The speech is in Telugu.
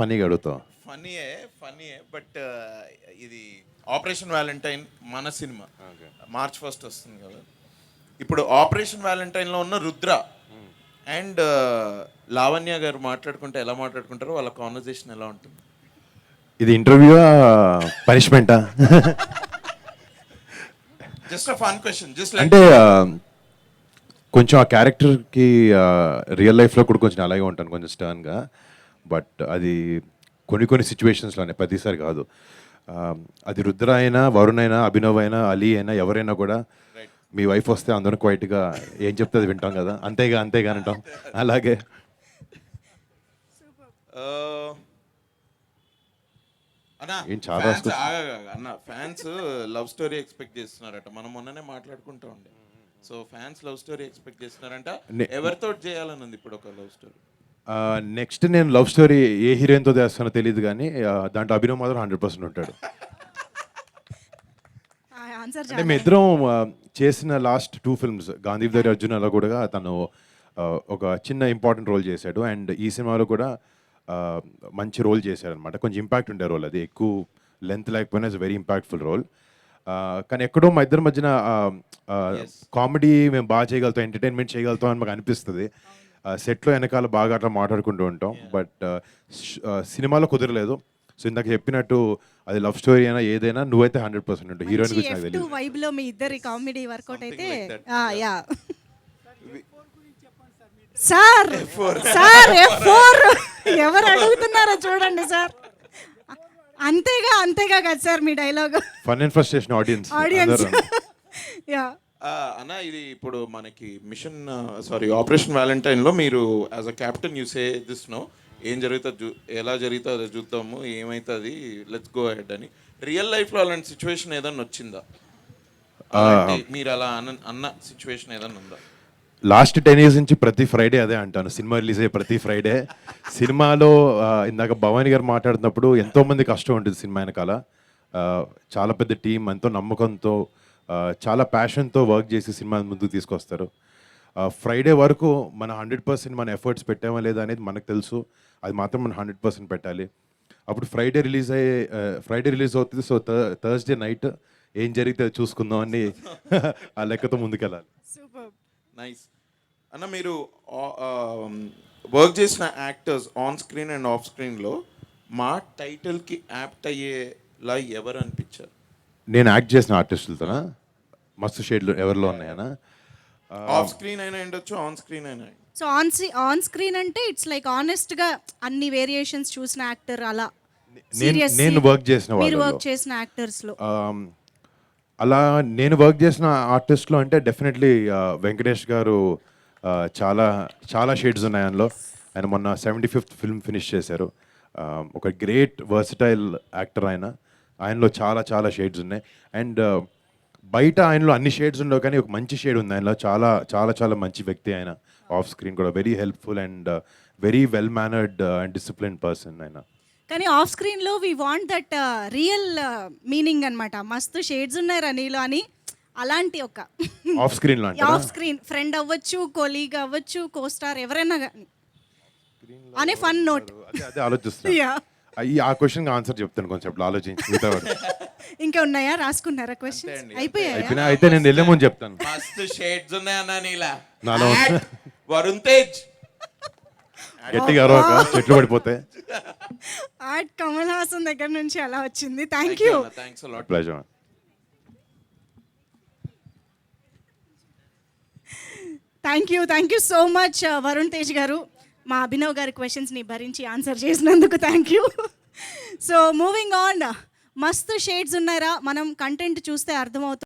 ఫన్నీగా అడుగుతావు. ఫన్నీయే బట్ ఇది ఆపరేషన్ వ్యాలంటైన్ మన సినిమా మార్చ్ 1 వస్తుంది కదా. ఇప్పుడు ఆపరేషన్ వ్యాలంటైన్లో ఉన్న రుద్ర అండ్ లావణ్య గారు మాట్లాడుకుంటే ఎలా మాట్లాడుకుంటారో వాళ్ళ కాన్వర్జేషన్ ఎలా ఉంటుంది? ఇది ఇంటర్వ్యూవా పనిష్మెంటా? Just a fun question just అంటే కొంచెం ఆ క్యారెక్టర్కి రియల్ లైఫ్లో కూడా కొంచెం అలాగే ఉంటాను, కొంచెం స్టర్న్గా. బట్ అది కొన్ని సిచ్యువేషన్స్లోనే, ప్రతిసారి కాదు. అది రుద్ర అయినా, వరుణ్ అయినా, అభినవ్ అయినా, అలీ అయినా, ఎవరైనా కూడా మీ వైఫ్ వస్తే అందరం క్వైట్గా ఏం చెప్తే అది వింటాం కదా, అంతేగా అంటాం. అలాగే ఏం చాలా అన్న ఫ్యాన్స్ లవ్ స్టోరీ ఎక్స్పెక్ట్ చేస్తున్నారట. మనం మొన్ననే మాట్లాడుకుంటా ఉండే. So fans love story expect చేస్తున్నారంట. ఎవరితో చేయాలని ఉంది ఇప్పుడు ఒక లవ్ స్టోరీ? నెక్స్ట్ నేను లవ్ స్టోరీ ఏ హీరోయిన్తో చేస్తానో తెలియదు, కానీ దాంట్లో అభినవ్ మాత్రం 100% ఉంటాడు. అంటే మీ ఇద్దరం చేసిన లాస్ట్ 2 ఫిల్మ్స్ గాంధీధరి అర్జున్ అలా కూడా తను ఒక చిన్న ఇంపార్టెంట్ రోల్ చేశాడు. అండ్ ఈ సినిమాలో కూడా మంచి రోల్ చేశాడు అనమాట. కొంచెం ఇంపాక్ట్ ఉండే రోల్, అది ఎక్కువ లెంత్ లేకపోయినా ఇట్స్ వెరీ ఇంపాక్ట్ఫుల్ రోల్. కానీ ఎక్కడో మా ఇద్దరి మధ్యన కామెడీ మేము బాగా చేయగలుగుతాం, ఎంటర్టైన్మెంట్ చేయగలుగుతాం అని మాకు అనిపిస్తుంది. సెట్లో వెనకాల బాగా అట్లా మాట్లాడుకుంటూ ఉంటాం. బట్ సినిమాలో కుదరలేదు. సో ఇందాక చెప్పినట్టు అది లవ్ స్టోరీ అయినా ఏదైనా నువ్వైతే 100% ఉంటావు. హీరోయిన్ గురించి నాకు తెలియదు. వైబ్ లో మీ ఇద్దరి కామెడీ వర్కౌట్ అయితే యా సార్ సార్ F4 ఎవరు అడుగుతున్నారో చూడండి సార్. అంతేగా కదా సార్ మీ dialogue. Fun and frustration audience. Yeah అన్న, ఇది ఇప్పుడు మనకి మిషన్ ఆపరేషన్ వ్యాలంటైన్లో మీరు as a captain you say this no, ఏం జరుగుతుంది ఎలా జరుగుతుందో అది చూద్దాము, ఏమవుతుంది లెట్స్ గో అహెడ్ అని. రియల్ లైఫ్లో అలాంటి సిచ్యువేషన్ ఏదన్నా వచ్చిందా? మీరు అలా అన్న సిచ్యువేషన్ ఏదన్నా ఉందా? లాస్ట్ 10 years నుంచి ప్రతి ఫ్రైడే అదే అంటాను, సినిమా రిలీజ్ అయ్యే ప్రతి ఫ్రైడే. సినిమాలో ఇందాక భవానీ గారు మాట్లాడుతున్నప్పుడు ఎంతోమంది కష్టం ఉంటుంది సినిమా వెనకాల. చాలా పెద్ద టీం, ఎంతో నమ్మకంతో, చాలా ప్యాషన్తో వర్క్ చేసి సినిమా ముందుకు తీసుకొస్తారు. ఫ్రైడే వరకు మన 100% మన ఎఫర్ట్స్ పెట్టామా లేదా అనేది మనకు తెలుసు. అది మాత్రం మనం 100% పెట్టాలి. అప్పుడు ఫ్రైడే రిలీజ్ అవుతుంది. సో థర్స్డే నైట్ ఏం జరిగితే అది చూసుకుందాం అని ఆ లెక్కతో ముందుకెళ్ళాలి. నైస్ అన్న. మీరు వర్క్ చేసిన actors on screen and of స్క్రీన్లో మా టైటిల్కి యాప్ట్ అయ్యేలా ఎవరు అనిపించారు? నేను యాక్ట్ చేసిన ఆర్టిస్టులతోనా? మస్తు షేడ్లు ఎవరిలో ఉన్నాయనా? ఆఫ్ స్క్రీన్ అయినా ఉండొచ్చు, ఆన్ స్క్రీన్ అయినా. సో ఆన్ స్క్రీన్ అంటే ఇట్స్ లైక్ ఆనెస్ట్ గా అన్ని వేరియేషన్స్ చూసిన యాక్టర్ అలా. నేను వర్క్ చేసిన మీరు వర్క్ చేసిన యాక్టర్స్ లో అలా నేను వర్క్ చేసిన ఆర్టిస్ట్లో అంటే డెఫినెట్లీ వెంకటేష్ గారు. చాలా షేడ్స్ ఉన్నాయి ఆయనలో. ఆయన మొన్న 75th ఫిల్మ్ ఫినిష్ చేశారు. ఒక గ్రేట్ వర్సటైల్ యాక్టర్ ఆయనలో చాలా షేడ్స్ ఉన్నాయి. అండ్ బయట ఆయనలో అన్ని షేడ్స్ ఉండవు, కానీ ఒక మంచి షేడ్ ఉంది ఆయనలో. చాలా మంచి వ్యక్తి ఆయన. ఆఫ్ స్క్రీన్ కూడా very helpful and very well mannered and discipline person ఆయన. కానీ ఆఫ్ స్క్రీన్ లో we want that real meaning అన్నమాట. మస్తు షేడ్స్ ఉన్నాయి రనీలో అని, అలాంటి ఒక off screen off screen friend అవ్వచ్చు, కొలీగ్ అవ్వచ్చు, కోస్టార్ ఎవరైనా కానీ అనే ఫన్ నోట్. అదే ఆలోచిస్తున్నా. ఆ క్వశ్చన్ ఆన్సర్ చెప్తాను కొంచెం ఆలోచించి. ఇంకా ఉన్నాయా? రాసుకున్నారా క్వశ్చన్స్? అయిపోయాయి. అయితే నేను వెళ్ళే ముందు చెప్తాను. మస్తు షేడ్స్ ఉన్నాయన్నా నీలా. నాలో వరుణ్ తేజ్ గట్టిగా అరవక చెట్లు పడిపోతే. ఆర్ట్ కమల్ హాసన్ దగ్గర నుంచి అలా వచ్చింది. Thank you. Thanks a lot. Pleasure. Thank you so much Varun Tej గారు. మా అభినవ్ గారి క్వశ్చన్స్ని భరించి ఆన్సర్ చేసినందుకు thank you. So moving on, మస్తు షేడ్స్ ఉన్నారా మనం కంటెంట్ చూస్తే అర్థమవుతుంది.